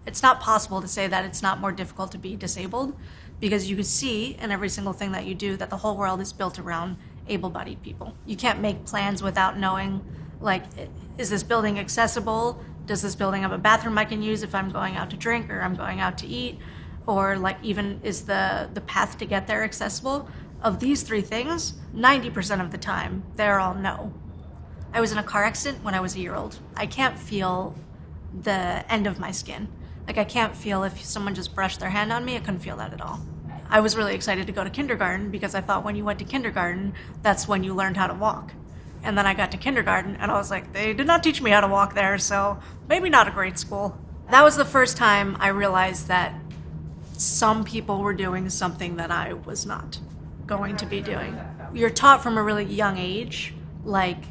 It's not possible to say that it's not more difficult to be disabled, because you can see in every single thing that you do that the whole world is built around able-bodied people. You can't make plans without knowing, like, is this building accessible? Does this building have a bathroom I can use if I'm going out to drink or I'm going out to eat? Or like, even is the path to get there accessible? Of these three things, 90% of the time, they're all no. I was in a car accident when I was a year old. I can't feel the end of my skin. Like, I can't feel if someone just brushed their hand on me. I couldn't feel that at all. I was really excited to go to kindergarten because I thought when you went to kindergarten, that's when you learned how to walk. And then I got to kindergarten and I was like, they did not teach me how to walk there, so maybe not a great school. That was the first time I realized that some people were doing something that I was not going to be doing. You're taught from a really young age, like,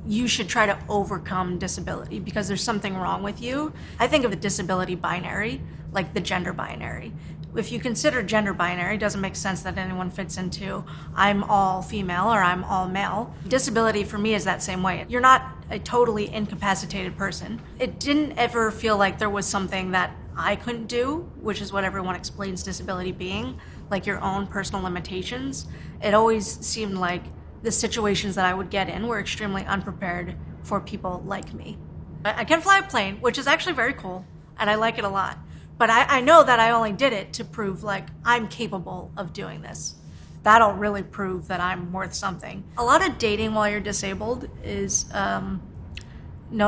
you should try to overcome disability because there's something wrong with you. I think of the disability binary, like the gender binary. If you consider gender binary, it doesn't make sense that anyone fits into I'm all female or I'm all male. Disability for me is that same way. You're not a totally incapacitated person. It didn't ever feel like there was something that I couldn't do, which is what everyone explains disability being, like your own personal limitations. It always seemed like the situations that I would get in were extremely unprepared for people like me. I can fly a plane, which is actually very cool, and I like it a lot. But I know that I only did it to prove, like, I'm capable of doing this. That'll really prove that I'm worth something. A lot of dating while you're disabled is known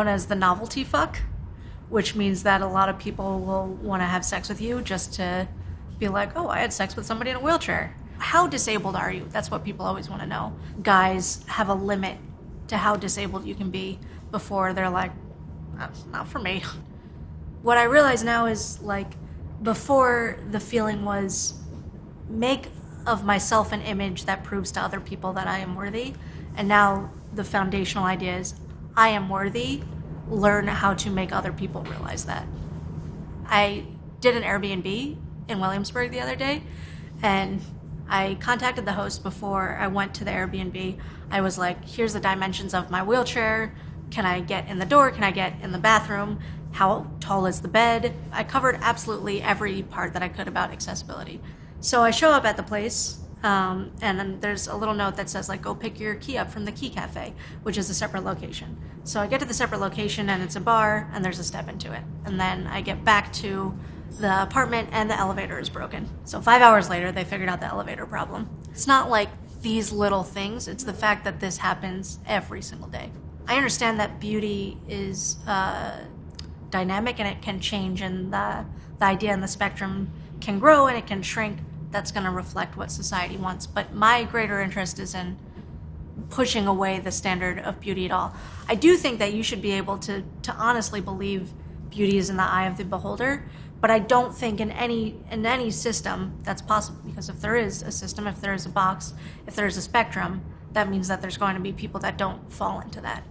as the novelty fuck, which means that a lot of people will want to have sex with you just to be like, oh, I had sex with somebody in a wheelchair. How disabled are you? That's what people always want to know. Guys have a limit to how disabled you can be before they're like, not for me. What I realize now is, like, before the feeling was make of myself an image that proves to other people that I am worthy. And now the foundational idea is I am worthy, learn how to make other people realize that. I did an Airbnb in Williamsburg the other day, and I contacted the host before I went to the Airbnb. I was like, here's the dimensions of my wheelchair. Can I get in the door? Can I get in the bathroom? How tall is the bed? I covered absolutely every part that I could about accessibility. So I show up at the place, and then there's a little note that says, like, go pick your key up from the Key Cafe, which is a separate location. So I get to the separate location, and it's a bar, and there's a step into it. And then I get back to the apartment, and the elevator is broken. So 5 hours later, they figured out the elevator problem. It's not like these little things. It's the fact that this happens every single day. I understand that beauty is dynamic and it can change, and the idea and the spectrum can grow and it can shrink. That's going to reflect what society wants. But my greater interest is in pushing away the standard of beauty at all. I do think that you should be able to honestly believe beauty is in the eye of the beholder, but I don't think in any system that's possible, because if there is a system, if there is a box, if there is a spectrum, that means that there's going to be people that don't fall into that.